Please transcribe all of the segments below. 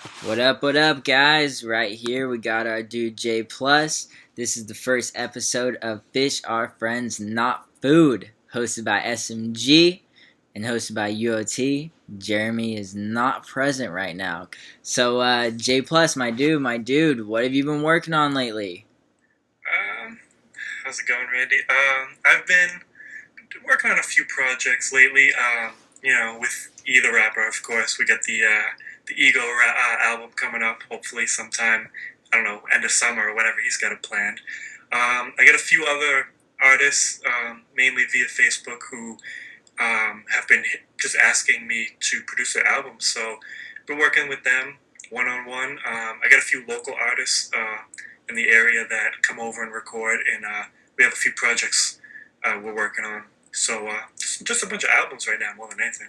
What up, guys? Right here, we got our dude J Plus. This is the first episode of Fish Are Friends, Not Food, hosted by SMG and hosted by UOT. Jeremy is not present right now. So, J Plus, my dude, what have you been working on lately? Um, how's it going, Randy? I've been working on a few projects lately. With E the rapper, of course. We got the album coming up. Hopefully, sometime I don't know, end of summer or whatever he's got it planned. I got a few other artists, mainly via Facebook, who have been just asking me to produce their albums. So, been working with them one on one. I got a few local artists in the area that come over and record, and we have a few projects we're working on. So, just a bunch of albums right now, more than anything.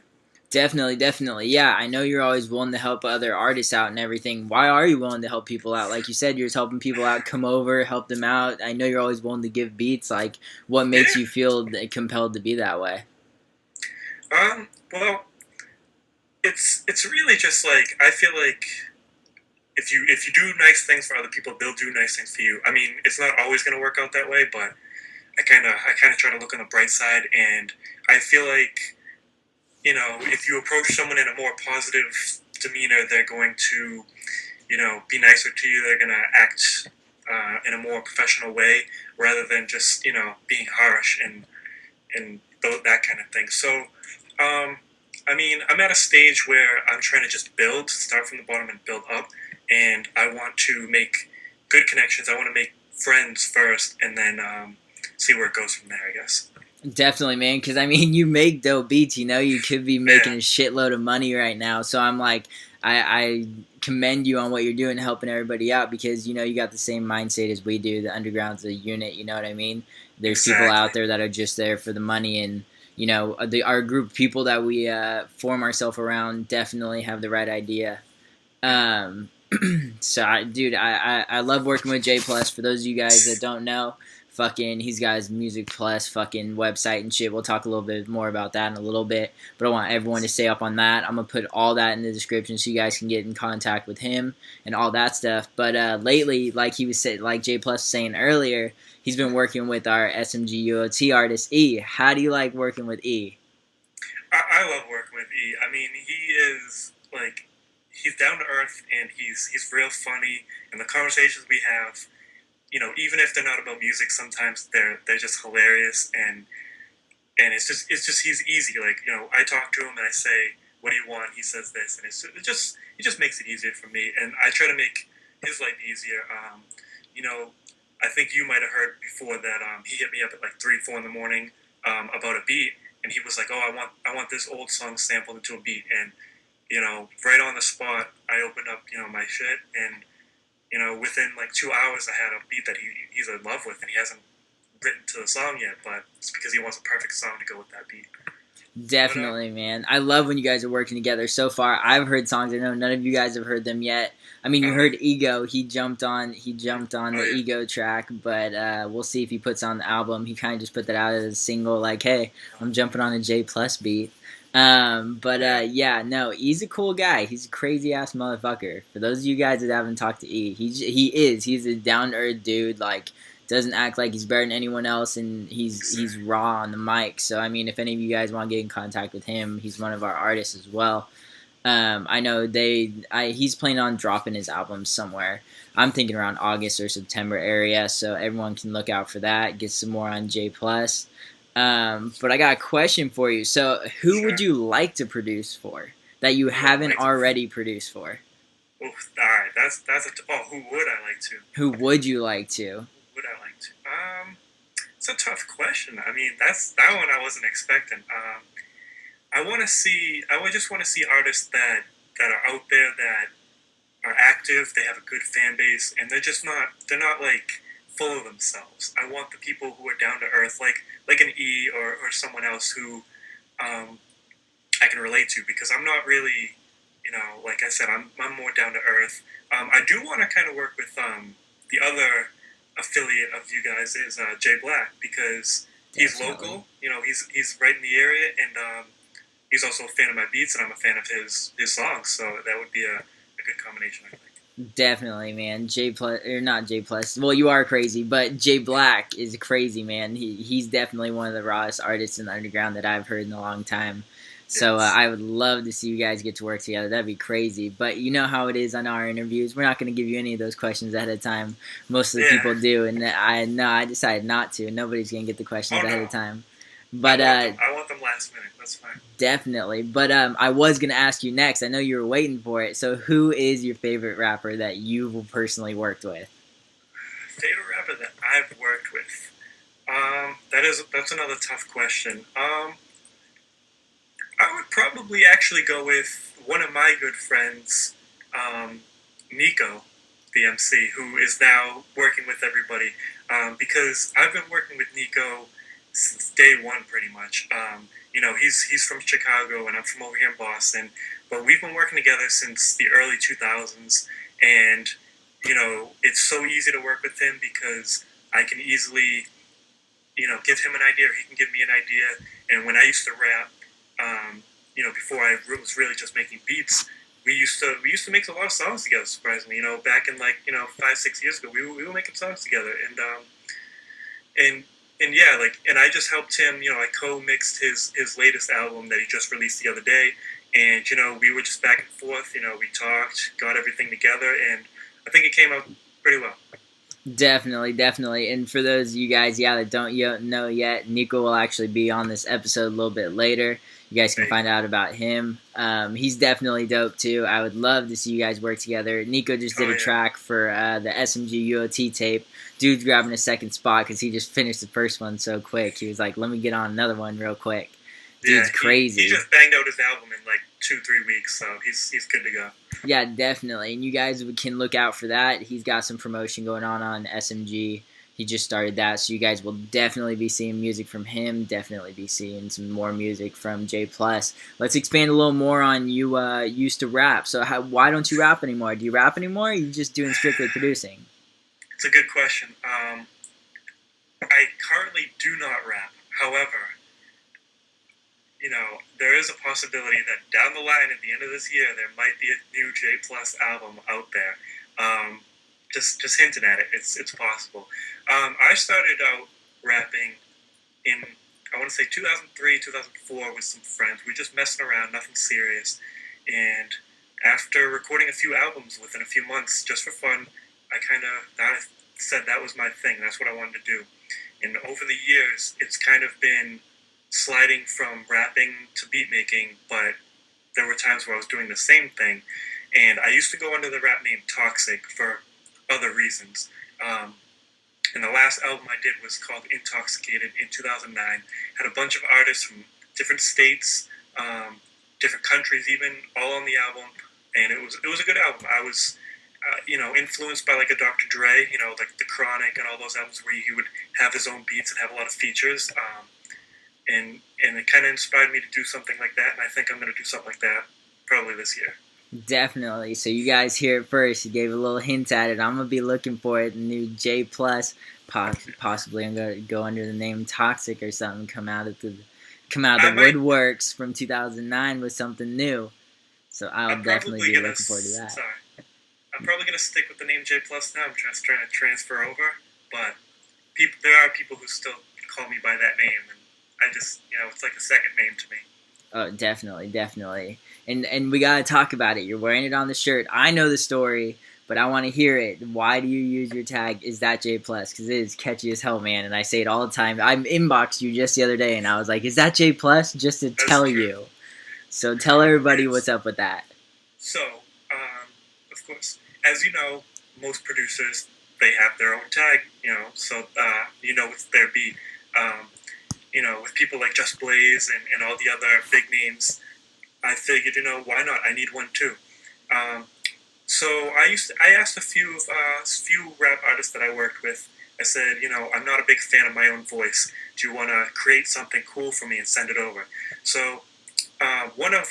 Definitely. Yeah, I know you're always willing to help other artists out and everything. Why are you willing to help people out? Like you said, you're just helping people out. Come over, help them out. I know you're always willing to give beats. Like, what makes Yeah. you feel compelled to be that way? Well, it's really just like I feel like if you do nice things for other people, they'll do nice things for you. I mean, it's not always going to work out that way, but I kind of try to look on the bright side, and I feel like if you approach someone in a more positive demeanor, they're going to be nicer to you. They're going to act in a more professional way rather than just being harsh and that kind of thing. So, I mean, I'm at a stage where I'm trying to just start from the bottom and build up, and I want to make good connections. I want to make friends first, and then see where it goes from there, I guess. Definitely, man. Because I mean, you make dope beats. You know, you could be making Yeah, a shitload of money right now. So I'm like, I commend you on what you're doing, helping everybody out. Because you got the same mindset as we do. The underground's a unit. You know what I mean? There's people exactly. out there that are just there for the money, and our group of people that we form ourselves around definitely have the right idea. Um, dude, I love working with J Plus. For those of you guys that don't know, fucking, he's got his Music Plus fucking website and shit. We'll talk a little bit more about that in a little bit. But I want everyone to stay up on that. I'm gonna put all that in the description so you guys can get in contact with him and all that stuff. But lately, like J Plus was saying earlier, he's been working with our SMG UOT artist E. How do you like working with E? I love working with E. I mean, he is like he's down to earth and he's real funny, and the conversations we have, even if they're not about music, sometimes they're just hilarious, and it's just he's easy. Like I talk to him and I say, "What do you want?" He says this, and it just makes it easier for me, and I try to make his life easier. You know, I think you might have heard before that he hit me up at like 3, 4 in the morning about a beat, and he was like, "Oh, I want this old song sampled into a beat," and right on the spot, I opened up my shit, and within like 2 hours, I had a beat that he's in love with, and he hasn't written to the song yet, but it's because he wants a perfect song to go with that beat. But Definitely, man. I love when you guys are working together. So far, I've heard songs. I know none of you guys have heard them yet. I mean, you uh, heard Ego. He jumped on. He jumped on oh the yeah, Ego track, but we'll see if he puts on the album. He kind of just put that out as a single, like, "Hey, I'm jumping on a J Plus beat." But yeah, yeah, no, he's a cool guy. He's a crazy ass motherfucker. For those of you guys that haven't talked to E, he's a down to earth dude. Like, doesn't act like he's better than anyone else, and he's exactly. raw on the mic. So I mean, if any of you guys want to get in contact with him, he's one of our artists as well. I know he's planning on dropping his album somewhere. I'm thinking around August or September area, so everyone can look out for that. Get some more on J Plus. But I got a question for you. So, who would Sure. you like to produce for that you Who would I haven't like to? already produced for? Oh, all right. Oh, who would I like to? Who would you like to? Who would I like to? It's a tough question. I mean, that one I wasn't expecting. I want to see. I would just want to see artists that are out there that are active. They have a good fan base, and they're just not. They're not like full of themselves. I want the people who are down to earth, like an E or someone else who um, I can relate to, because I'm not really, like I said, I'm more down to earth. I do want to kind of work with the other affiliate of you guys is Jay Black, because he's Definitely. local. He's right in the area, and he's also a fan of my beats, and I'm a fan of his songs. So that would be a good combination, I think. Definitely, man. J plus or not J plus. Well, you are crazy, but J Black is crazy, man. He's definitely one of the rawest artists in the underground that I've heard in a long time. So Yes. I would love to see you guys get to work together. That'd be crazy. But you know how it is on our interviews. We're not going to give you any of those questions ahead of time. Most of the Yeah. people do, and I decided not to. Nobody's going to get the questions Oh ahead of no. time. But I want them last minute. That's fine. definitely. But I was gonna ask you next. I know you were waiting for it. So who is your favorite rapper that you've personally worked with? Favorite rapper that I've worked with. That's another tough question. I would probably actually go with one of my good friends, um, Niko, the MC, who is now working with everybody. Because I've been working with Niko since day one, pretty much. He's from Chicago and I'm from over here in Boston, but we've been working together since the early 2000s, and it's so easy to work with him because I can easily give him an idea or he can give me an idea. And when I used to rap, before I was really just making beats, we used to make a lot of songs together. Surprisingly, back in 5-6 years ago, we were making songs together, and and yeah, and I just helped him. I co-mixed his latest album that he just released the other day, and we were just back and forth. We talked, got everything together, and I think it came out pretty well. Definitely, definitely. And for those of you guys, that don't know yet, Niko will actually be on this episode a little bit later. You guys can Hey, find out about him. He's definitely dope too. I would love to see you guys work together. Niko just did oh a yeah, track for the SMG UOT tape. Dude's grabbing a second spot because he just finished the first one so quick. He was like, "Let me get on another one real quick." yeah. Dude's He crazy. just banged out his album in like 2-3 weeks, so he's good to go. Yeah, definitely. And you guys can look out for that. He's got some promotion going on SMG. He just started that, so you guys will definitely be seeing music from him. Definitely be seeing some more music from J Plus. Let's expand a little more on you. Used to rap, so why don't you rap anymore? Do you rap anymore? Or are you just doing strictly producing? It's a good question. I currently do not rap. However, there is a possibility that down the line at the end of this year, there might be a new J Plus album out there. Just hinting at it. It's possible. I started out rapping in, I want to say, 2003, 2004 with some friends. We were just messing around, nothing serious. And after recording a few albums within a few months, just for fun, I said that was my thing. That's what I wanted to do. And over the years, it's kind of been sliding from rapping to beat making, but there were times where I was doing the same thing. And I used to go under the rap name Toxic for other reasons. And the last album I did was called Intoxicated in 2009. Had a bunch of artists from different states, different countries, even all on the album, and it was a good album. I was influenced by like a Dr. Dre, like the Chronic and all those albums where he would have his own beats and have a lot of features. And it kind of inspired me to do something like that, and I think I'm going to do something like that probably this year. Definitely. So you guys hear it first. He gave a little hint at it. I'm gonna be looking for it. The new J Plus, possibly I'm gonna go under the name Toxic or something. Come out I of the might. woodworks from 2009 with something new. So I'll I'm definitely probably be gonna. looking forward to that. Sorry, I'm probably gonna stick with the name J Plus now. I'm just trying to transfer over, but there are people who still call me by that name, and I just it's like a second name to me. Oh, definitely, definitely. And we gotta talk about it. You're wearing it on the shirt. I know the story, but I want to hear it. Why do you use your tag? Is that J Plus? Because it is catchy as hell, man. And I say it all the time. I inboxed you just the other day, and I was like, "Is that J Plus?" Just to That's tell true. you. So tell everybody It's what's up with that. so. Of course, as you know, most producers they have their own tag. So with their beat. Um, with people like Just Blaze and all the other big names, I figured, why not? I need one too. Um, so I asked a few rap artists that I worked with. I said, I'm not a big fan of my own voice. Do you want to create something cool for me and send it over? So one of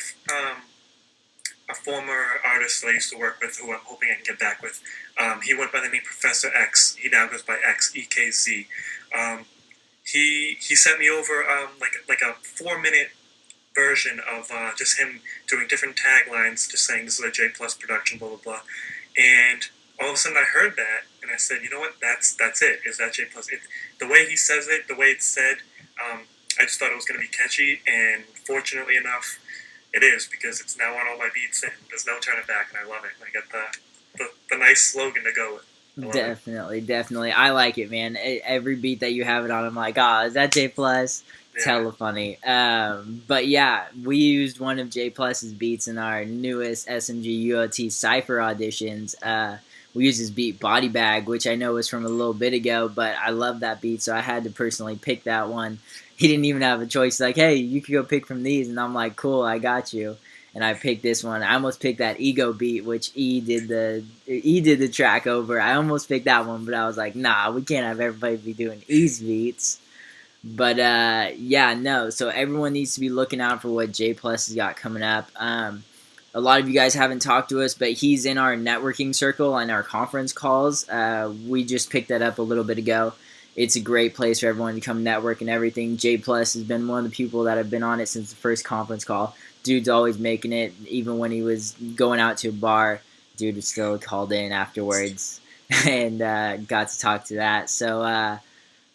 a former artist that I used to work with, who I'm hoping I can get back with, he went by the name Professor X. He now goes by XEKZ. Um, he sent me over like a 4-minute version of just him doing different taglines, just saying this is a J Plus production, blah blah blah. And all of a sudden I heard that, and I said, you know what? That's it. Is that J Plus? The way he says it, the way it's said, I just thought it was going to be catchy, and fortunately enough, it is, because it's now on all my beats, and there's no turning back, and I love it. I got the nice slogan to go with. Definitely. I like it, man. Every beat that you have it on, I'm like, is that J Plus? It's hella funny. But yeah, we used one of J Plus's beats in our newest SMG UOT Cypher auditions. We used his beat Body Bag, which I know was from a little bit ago, but I love that beat, so I had to personally pick that one. He didn't even have a choice. Like, hey, you could go pick from these, and I'm like, cool, I got you. And I picked this one. I almost picked that Ego beat, which E did the track over. I almost picked that one, but I was like, nah, we can't have everybody be doing E's beats. But yeah, no. So everyone needs to be looking out for what J Plus has got coming up. A lot of you guys haven't talked to us, but he's in our networking circle and our conference calls. We just picked that up a little bit ago. It's a great place for everyone to come network and everything. J Plus has been one of the people that have been on it since the first conference call. Dude's always making it. Even when he was going out to a bar, dude was still called in afterwards and got to talk to that. So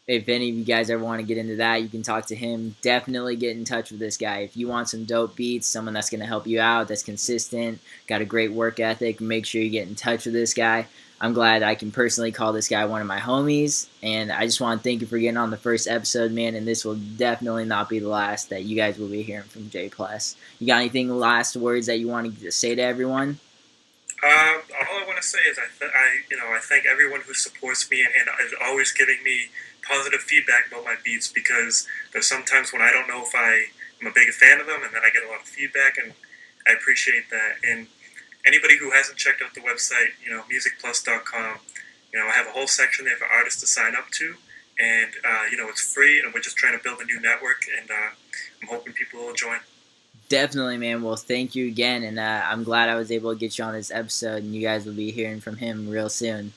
if any of you guys ever want to get into that, you can talk to him. Definitely get in touch with this guy. If you want some dope beats, someone that's going to help you out, that's consistent, got a great work ethic, make sure you get in touch with this guy. I'm glad I can personally call this guy one of my homies, and I just want to thank you for getting on the first episode, man, and this will definitely not be the last that you guys will be hearing from J+. You got anything, last words that you want to say to everyone? All I want to say is I thank everyone who supports me and is always giving me positive feedback about my beats, because there's sometimes when I don't know if I'm a big fan of them, and then I get a lot of feedback, and I appreciate that. And anybody who hasn't checked out the website, musicplus.com, I have a whole section there for artists to sign up to, and it's free, and we're just trying to build a new network, and I'm hoping people will join. Definitely, man. Well, thank you again, and I'm glad I was able to get you on this episode, and you guys will be hearing from him real soon.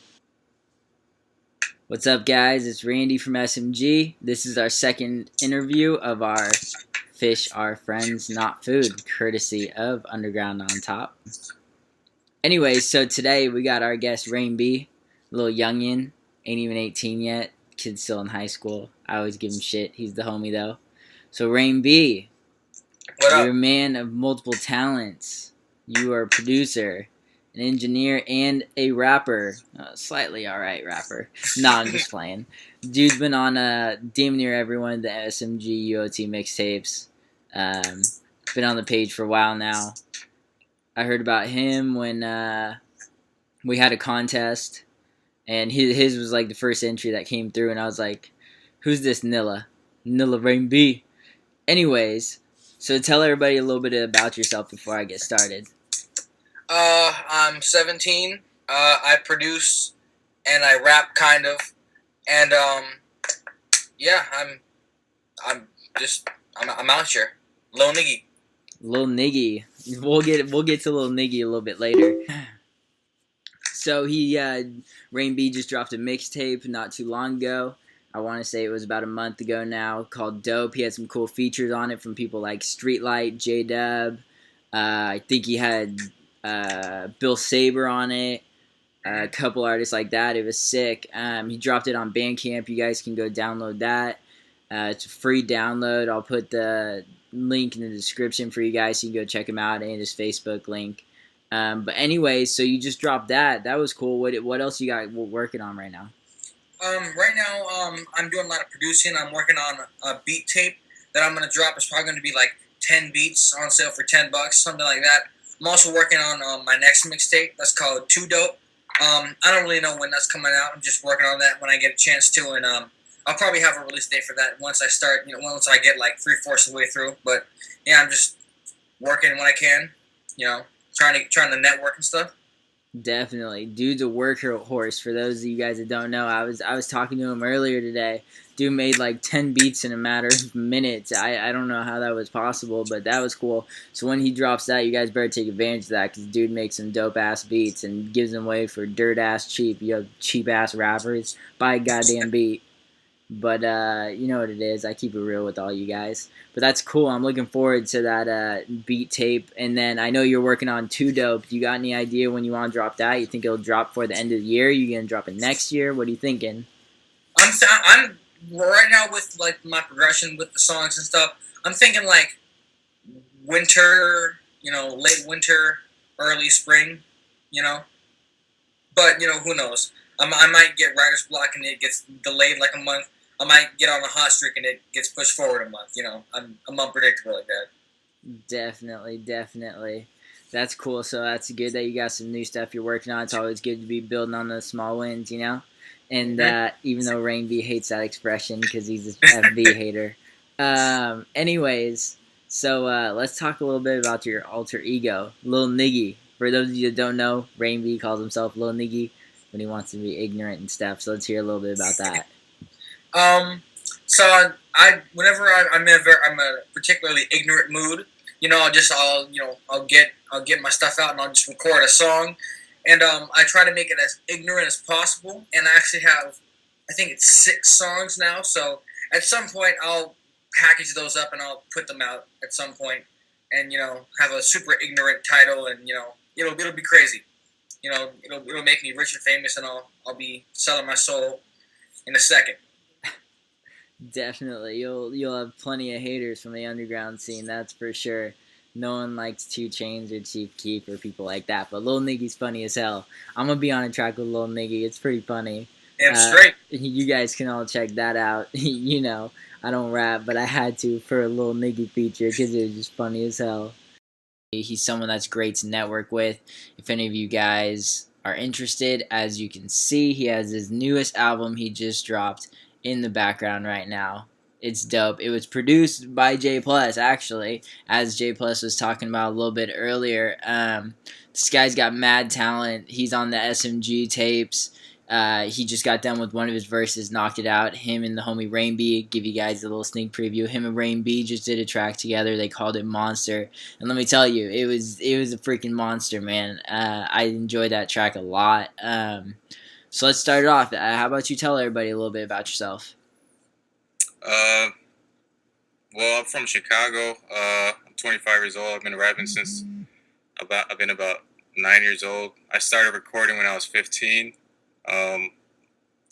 What's up, guys? It's Randy from SMG. This is our second interview of our Fish Are Friends, Not Food, courtesy of Underground on Top. Anyway, so today we got our guest, Rain B, little youngin', ain't even 18 yet, kid's still in high school. I always give him shit. He's the homie, though. So, Rain B, you're a man of multiple talents. You are a producer, an engineer, and a rapper. Slightly alright rapper. Nah, I'm just playing. Dude's been on damn near every one of the SMG UOT mixtapes. Been on the page for a while now. I heard about him when we had a contest, and his was like the first entry that came through, and I was like, who's this Nilla? Nilla Rain B. Anyways, so tell everybody a little bit about yourself before I get started. I'm 17. I produce and I rap kind of, and yeah, I'm out here, Lil Niggy. Lil Niggy. We'll get to Lil Niggy a little bit later. So Rain B just dropped a mixtape not too long ago. I want to say it was about a month ago now, called Dope. He had some cool features on it from people like Streetlight, J-Dub. I think he had Bill Saber on it. A couple artists like that. It was sick. He dropped it on Bandcamp. You guys can go download that. It's a free download. I'll put the link in the description for you guys so you can go check him out, and his Facebook link. But anyway, so you just dropped that. That was cool. What else you got working on right now? Right now, I'm doing a lot of producing. I'm working on a beat tape that I'm going to drop. It's probably going to be like 10 beats on sale for $10, something like that. I'm also working on my next mixtape. That's called Too Dope. I don't really know when that's coming out. I'm just working on that when I get a chance to, and I'll probably have a release date for that once I start. Once I get like 3/4 of the way through. But yeah, I'm just working when I can. Trying to network and stuff. Definitely. Dude's a workhorse. For those of you guys that don't know, I was talking to him earlier today. Dude made like 10 beats in a matter of minutes. I don't know how that was possible, but that was cool. So when he drops that, you guys better take advantage of that, because dude makes some dope-ass beats and gives them away for dirt-ass cheap. You have cheap-ass rappers. Buy a goddamn beat. But you know what it is. I keep it real with all you guys. But that's cool. I'm looking forward to that beat tape. And then I know you're working on Two Dope. You got any idea when you want to drop that? You think it'll drop for the end of the year? You gonna drop it next year? What are you thinking? I'm right now with like my progression with the songs and stuff. I'm thinking like winter, late winter, early spring, you know. But who knows? I might get writer's block and it gets delayed like a month. I might get on a hot streak and it gets pushed forward a month. I'm unpredictable like that. Definitely, definitely. That's cool. So that's good that you got some new stuff you're working on. It's always good to be building on those small wins, you know. And even though Rain B hates that expression because he's an FB hater. Anyways, so let's talk a little bit about your alter ego, Lil Niggy. For those of you that don't know, Rain B calls himself Lil Niggy when he wants to be ignorant and stuff. So let's hear a little bit about that. So whenever I'm a particularly ignorant mood, I'll get my stuff out and I'll just record a song, and I try to make it as ignorant as possible. And I actually have, I think it's 6 songs now. So at some point I'll package those up and I'll put them out at some point, and have a super ignorant title, and it'll be crazy. It'll make me rich and famous, and I'll be selling my soul in a second. Definitely, you'll have plenty of haters from the underground scene. That's for sure. No one likes 2 Chainz or Chief Keef or people like that. But Lil Niggy's funny as hell. I'm gonna be on a track with Lil Niggy. It's pretty funny. Damn straight. You guys can all check that out. I don't rap, but I had to for a Lil Niggy feature because it was just funny as hell. He's someone that's great to network with. If any of you guys are interested, as you can see, he has his newest album he just dropped in the background right now. It's dope. It was produced by J Plus, actually, as J Plus was talking about a little bit earlier. This guy's got mad talent. He's on the SMG tapes. He just got done with one of his verses, knocked it out. Him and the homie Rain B, give you guys a little sneak preview. Him and Rain B just did a track together. They called it Monster, and let me tell you, it was a freaking monster, man. I enjoyed that track a lot. So let's start it off. How about you tell everybody a little bit about yourself? Well, I'm from Chicago. I'm 25 years old. I've been rapping since I've been about 9 years old. I started recording when I was 15.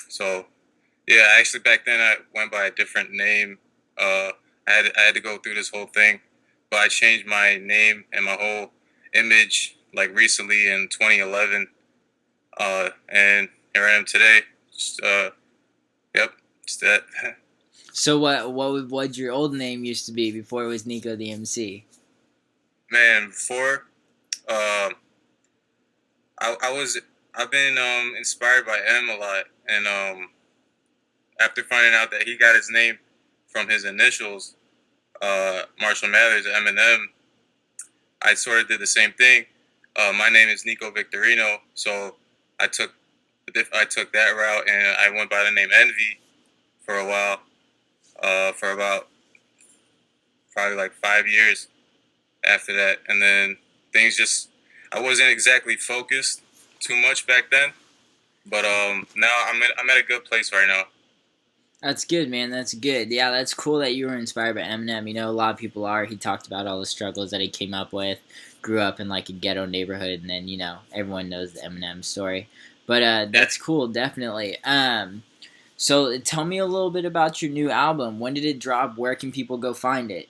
So yeah, actually back then I went by a different name. I had to go through this whole thing, but I changed my name and my whole image like recently in 2011. And here I am today. Just, yep, just that. So what your old name used to be before it was Niko the MC? Man, before, I've been inspired by M a lot, and after finding out that he got his name from his initials, Marshall Mathers, Eminem, I sort of did the same thing. My name is Niko Victorino, so I took that route, and I went by the name Envy for a while, for about probably like 5 years after that, and then I wasn't exactly focused too much back then, but now I'm at a good place right now. That's good, man. That's good. Yeah, that's cool that you were inspired by Eminem. A lot of people are. He talked about all the struggles that he came up with, grew up in like a ghetto neighborhood, and then everyone knows the Eminem story. But that's cool, definitely. So tell me a little bit about your new album. When did it drop? Where can people go find it?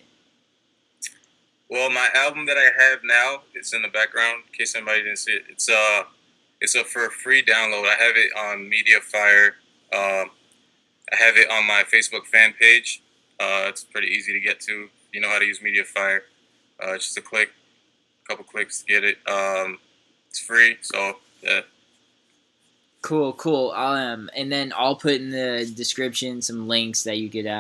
Well, my album that I have now, it's in the background in case anybody didn't see it. It's for a free download. I have it on MediaFire. I have it on my Facebook fan page. It's pretty easy to get to. You know how to use MediaFire. Just a couple clicks to get it. It's free, so yeah. Cool. And then I'll put in the description some links that you could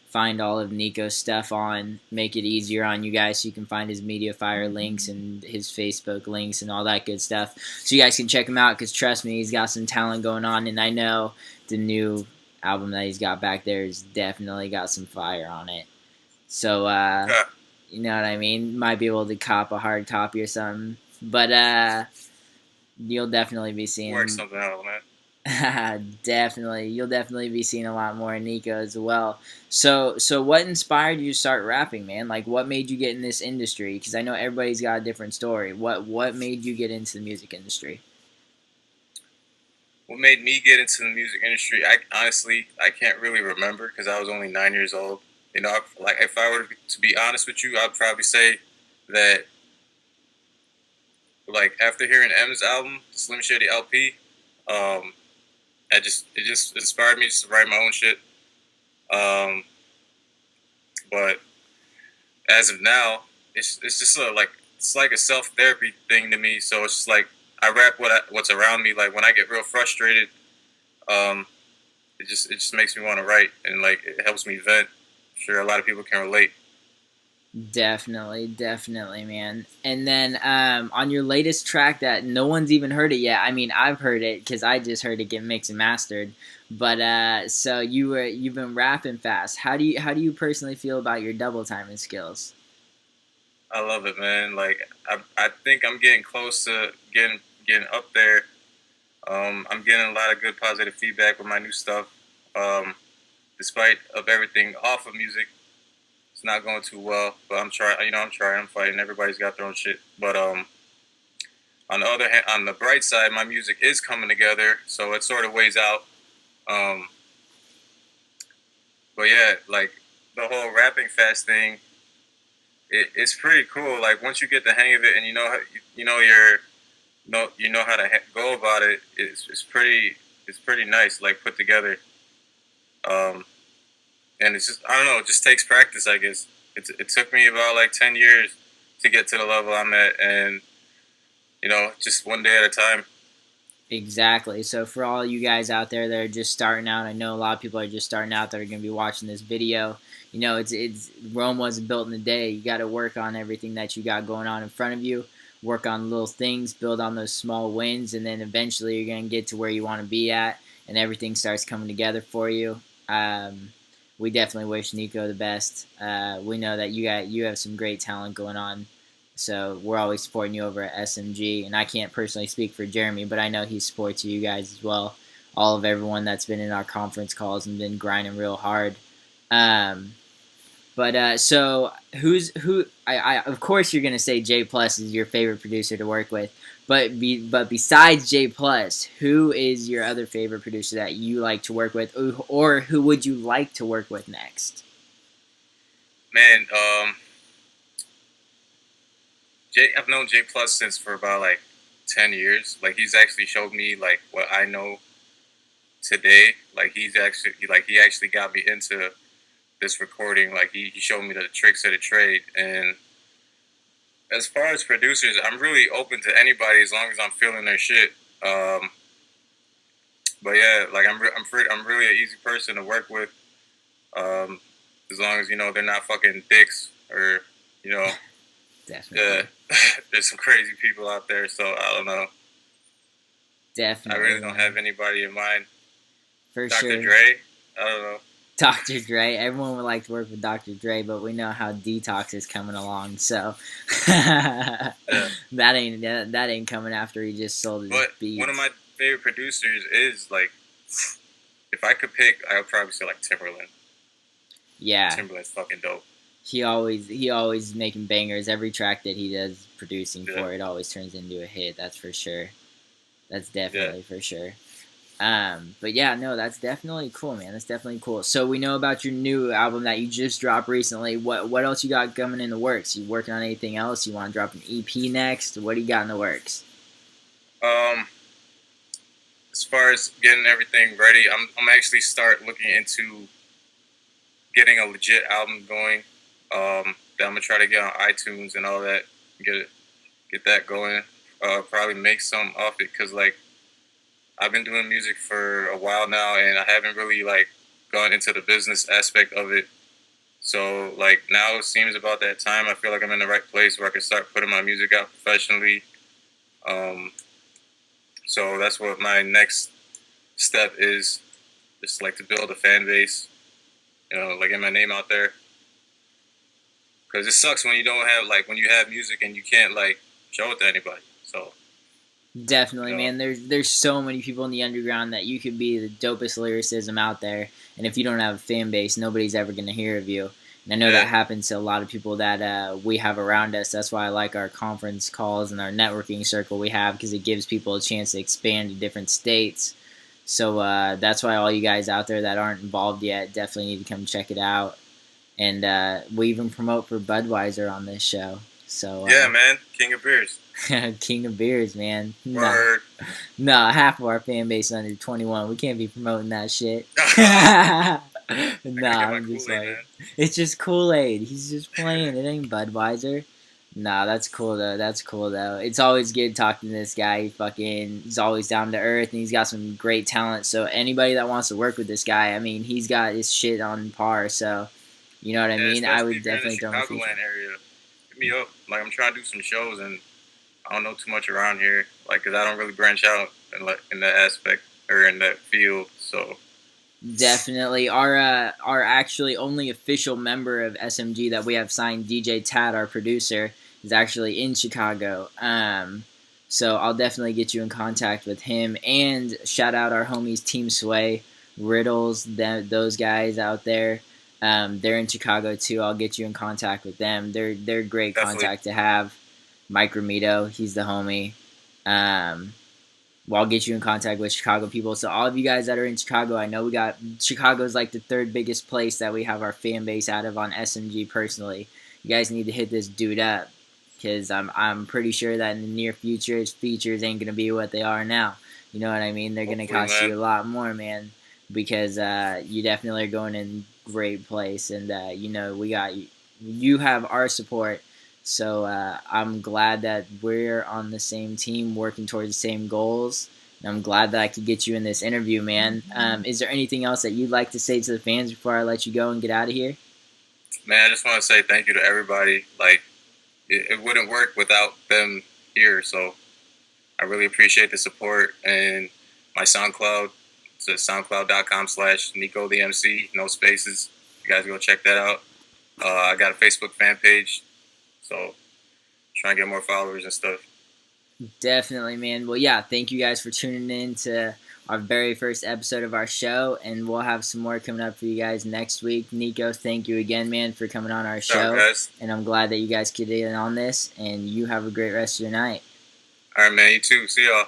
find all of Niko's stuff on. Make it easier on you guys so you can find his MediaFire links and his Facebook links and all that good stuff. So you guys can check him out because trust me, he's got some talent going on. And I know the new album that he's got back there has definitely got some fire on it. So, you know what I mean? Might be able to cop a hard copy or something. But, you'll definitely be seeing work something out, man. Definitely, you'll definitely be seeing a lot more of Nico as well. So what inspired you to start rapping, man? Like, what made you get in this industry? Because I know everybody's got a different story. What made you get into the music industry? What made me get into the music industry? I honestly I can't really remember because I was only 9 years old. You know, like if I were to be honest with you, I'd probably say that like after hearing M's album, the Slim Shady LP, um, it just inspired me just to write my own shit. Um, but as of now, it's just like it's like a self therapy thing to me. So it's just like I rap what's around me. Like when I get real frustrated, um, it just makes me want to write, and like it helps me vent. Sure, a lot of people can relate. Definitely, definitely, man. And then on your latest track that no one's even heard it yet. I mean, I've heard it because I just heard it get mixed and mastered. But so you've been rapping fast. How do you personally feel about your double timing skills? I love it, man. Like I think I'm getting close to getting up there. I'm getting a lot of good positive feedback with my new stuff. Um, Despite of everything off of music, it's not going too well. But I'm trying. You know, I'm trying. I'm fighting. Everybody's got their own shit. But on the other hand, on the bright side, my music is coming together, so it sort of weighs out. Um, but yeah, like the whole rapping fast thing, it's pretty cool. Like once you get the hang of it, and you know your you know how to go about it. It's pretty nice, like put together. Um, and it's just I don't know, it just takes practice, I guess. It took me about like 10 years to get to the level I'm at, and just one day at a time. Exactly. So for all you guys out there that are just starting out, I know a lot of people are just starting out that are going to be watching this video. It's Rome wasn't built in a day. You got to work on everything that you got going on in front of you. Work on little things, build on those small wins, and then eventually you're going to get to where you want to be at, and everything starts coming together for you. We definitely wish Niko the best. We know that you have some great talent going on, so we're always supporting you over at SMG. And I can't personally speak for Jeremy, but I know he supports you guys as well. All of everyone that's been in our conference calls and been grinding real hard. Um, but so who? I of course you're gonna say J Plus is your favorite producer to work with. But besides J Plus, who is your other favorite producer that you like to work with, or who would you like to work with next? Man, I've known J Plus since for about like 10 years. Like he's actually showed me like what I know today. Like he actually got me into this recording. Like he showed me the tricks of the trade. And as far as producers, I'm really open to anybody as long as I'm feeling their shit. Um, but yeah, like I'm really an easy person to work with. Um, as long as they're not fucking dicks or you know Definitely, there's some crazy people out there. So I don't know. I definitely, really don't man. have anybody in mind. For Dr. sure. Dre, I don't know. Dr. Dre. Everyone would like to work with Dr. Dre, but we know how Detox is coming along, so that Yeah. ain't coming after he just sold his But one of beats. my favorite producers is like, if I could pick, I would probably say like Timberland. Yeah, Timberland's fucking dope. he always making bangers. Every track that he does producing Yeah, for, it always turns into a hit. That's for sure. That's yeah. definitely for sure. But yeah, no, that's definitely cool, man. That's definitely cool. So we know about your new album that you just dropped recently. What else you got coming in the works? You working on anything else? You want to drop an EP next? What do you got in the works? Um, as far as getting everything ready, I'm actually start looking into getting a legit album going. That I'm gonna try to get on iTunes and all that. Get that going. Probably make some off it because like I've been doing music for a while now, and I haven't really like gone into the business aspect of it. So like now it seems about that time. I feel like I'm in the right place where I can start putting my music out professionally. Um, so that's what my next step is. Just like to build a fan base, like get my name out there. Because it sucks when you don't have like when you have music and you can't like show it to anybody. So Definitely, You know? man. There's so many people in the underground that you could be the dopest lyricism out there, and if you don't have a fan base, nobody's ever gonna hear of you. And I know Yeah, that happens to a lot of people that we have around us. That's why I like our conference calls and our networking circle we have, because it gives people a chance to expand to different states. So that's why all you guys out there that aren't involved yet definitely need to come check it out. And we even promote for Budweiser on this show. So yeah, man, King of Beers. King of beers, man. Nah, Word. nah, half of our fan base is under 21. We can't be promoting that shit. I gotta Nah, get my I'm just Kool-Aid, like, man. it's just Kool Aid. He's just playing. It ain't Budweiser. Nah, that's cool though. That's cool though. It's always good talking to this guy. He's always down to earth, and he's got some great talent. So anybody that wants to work with this guy, I mean, he's got his shit on par. So you know what I Yeah, mean. I especially would if you're in the definitely throw him a feature. Chicagoland area. Hit me up. Like, I'm trying to do some shows, and I don't know too much around here. Like, cause I don't really branch out in that aspect or in that field. So Definitely, our actually only official member of SMG that we have signed, DJ Tad, our producer, is actually in Chicago. So I'll definitely get you in contact with him, and shout out our homies Team Sway, Riddles, those guys out there. They're in Chicago too. I'll get you in contact with them. They're great definitely, contact to have. Mike Ramito, he's the homie. Um, well, I'll get you in contact with Chicago people. So all of you guys that are in Chicago, I know we got Chicago's like the third biggest place that we have our fan base out of on SMG personally. You guys need to hit this dude up, because I'm pretty sure that in the near future his features ain't gonna be what they are now. You know what I mean? They're gonna hopefully, cost man. you a lot more, man, because you definitely are going in great place, and you know we got you. You have our support. So I'm glad that we're on the same team, working towards the same goals. And I'm glad that I could get you in this interview, man. Is there anything else that you'd like to say to the fans before I let you go and get out of here? Man, I just want to say thank you to everybody. Like, it wouldn't work without them here. So I really appreciate the support, and my SoundCloud. It's soundcloud.com/Niko the MC, no spaces. You guys go check that out. I got a Facebook fan page, so trying to get more followers and stuff. Definitely, man. Well, yeah, thank you guys for tuning in to our very first episode of our show, and we'll have some more coming up for you guys next week. Niko, thank you again, man, for coming on our Shout out, show, guys. and I'm glad that you guys could get in on this, and you have a great rest of your night. All right, man. You too. See y'all.